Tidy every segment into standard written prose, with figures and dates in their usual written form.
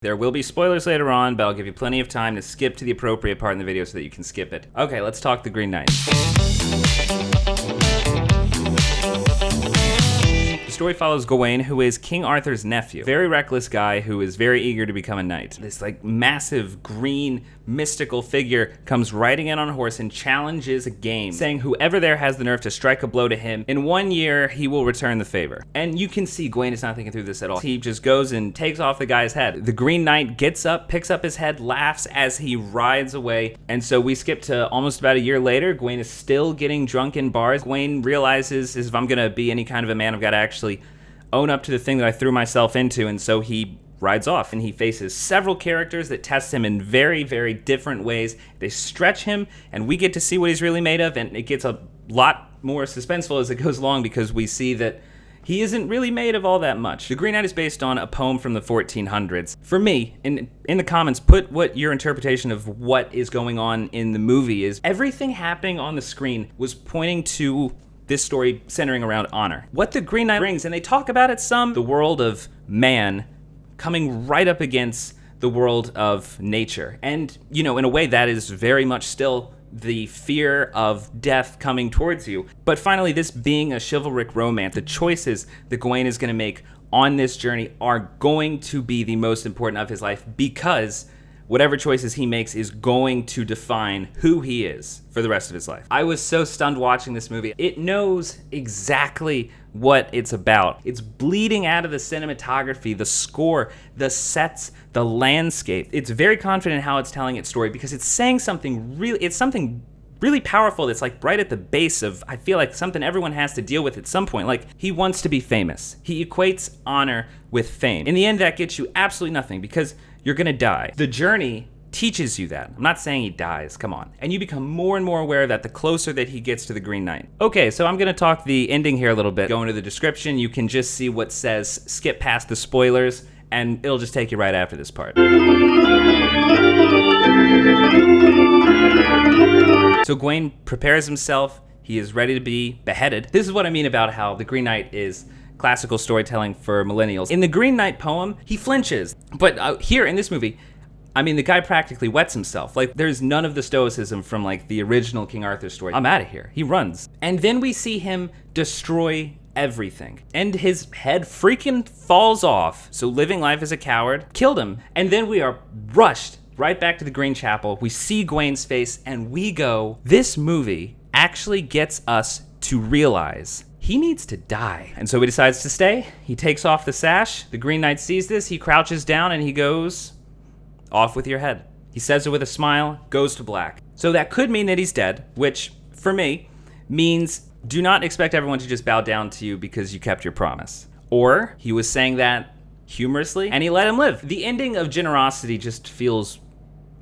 There will be spoilers later on, but I'll give you plenty of time to skip to the appropriate part in the video so that you can skip it. Okay, let's talk the Green Knight. The story follows Gawain, who is King Arthur's nephew. Very reckless guy who is very eager to become a knight. This massive green mystical figure comes riding in on a horse and challenges a game, saying whoever there has the nerve to strike a blow to him, in 1 year he will return the favor. And you can see Gawain is not thinking through this at all. He just goes and takes off the guy's head. The Green Knight gets up, picks up his head, laughs as he rides away. And so we skip to almost about a year later. Gawain is still getting drunk in bars. Gawain realizes, if I'm gonna be any kind of a man, I've gotta actually own up to the thing that I threw myself into, and so he rides off, and he faces several characters that test him in very, very different ways. They stretch him, and we get to see what he's really made of, and it gets a lot more suspenseful as it goes along because we see that he isn't really made of all that much. The Green Knight is based on a poem from the 1400s. For me, in the comments, put what your interpretation of what is going on in the movie is. Everything happening on the screen was pointing to this story centering around honor. What the Green Knight brings, and they talk about it some, the world of man coming right up against the world of nature. And, in a way that is very much still the fear of death coming towards you. But finally, this being a chivalric romance, the choices that Gawain is gonna make on this journey are going to be the most important of his life, because whatever choices he makes is going to define who he is for the rest of his life. I was so stunned watching this movie. It knows exactly what it's about. It's bleeding out of the cinematography, the score, the sets, the landscape. It's very confident in how it's telling its story because it's saying something really powerful that's right at the base of, I feel like, something everyone has to deal with at some point. He wants to be famous. He equates honor with fame. In the end, that gets you absolutely nothing because you're gonna die. The journey teaches you that. I'm not saying he dies, come on. And you become more and more aware of that the closer that he gets to the Green Knight. Okay, so I'm gonna talk the ending here a little bit. Go into the description, you can just see what says skip past the spoilers, and it'll just take you right after this part. So Gawain prepares himself, he is ready to be beheaded. This is what I mean about how the Green Knight is classical storytelling for millennials. In the Green Knight poem, he flinches. But here in this movie, the guy practically wets himself. There's none of the stoicism from the original King Arthur story. I'm out of here. He runs. And then we see him destroy everything. And his head freaking falls off. So living life as a coward killed him. And then we are rushed right back to the Green Chapel. We see Gawain's face and we go, this movie actually gets us to realize he needs to die. And so he decides to stay. He takes off the sash. The Green Knight sees this. He crouches down and he goes, off with your head. He says it with a smile, goes to black. So that could mean that he's dead, which for me means do not expect everyone to just bow down to you because you kept your promise. Or he was saying that humorously and he let him live. The ending of generosity just feels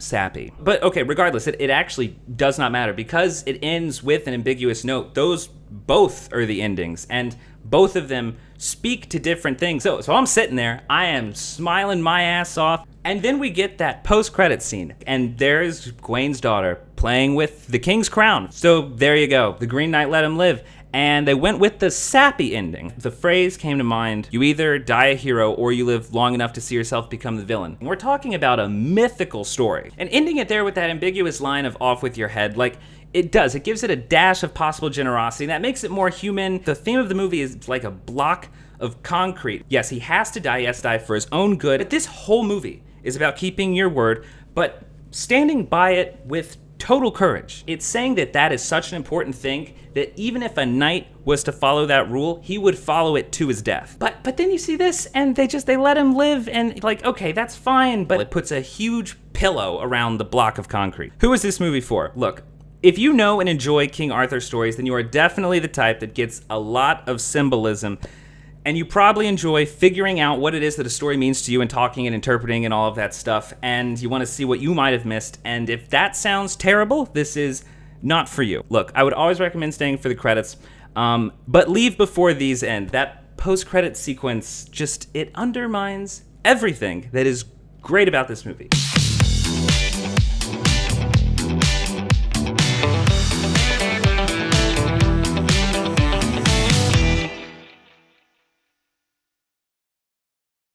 sappy. But okay, regardless, it actually does not matter because it ends with an ambiguous note. Those both are the endings, and both of them speak to different things. So I'm sitting there, I am smiling my ass off, and then we get that post-credit scene, and there's Gawain's daughter playing with the king's crown. So there you go, the Green Knight let him live. And they went with the sappy ending. The phrase came to mind, you either die a hero or you live long enough to see yourself become the villain. And we're talking about a mythical story. And ending it there with that ambiguous line of off with your head, it does. It gives it a dash of possible generosity. That makes it more human. The theme of the movie is like a block of concrete. Yes, he has to die. He has to die for his own good. But this whole movie is about keeping your word, but standing by it with total courage. It's saying that is such an important thing that even if a knight was to follow that rule, he would follow it to his death. But then you see this and they let him live and okay, that's fine, but it puts a huge pillow around the block of concrete. Who is this movie for? Look, if you know and enjoy King Arthur stories, then you are definitely the type that gets a lot of symbolism, and you probably enjoy figuring out what it is that a story means to you and talking and interpreting and all of that stuff, and you want to see what you might have missed, and if that sounds terrible, this is not for you. Look, I would always recommend staying for the credits, but leave before these end. That post-credit sequence it undermines everything that is great about this movie.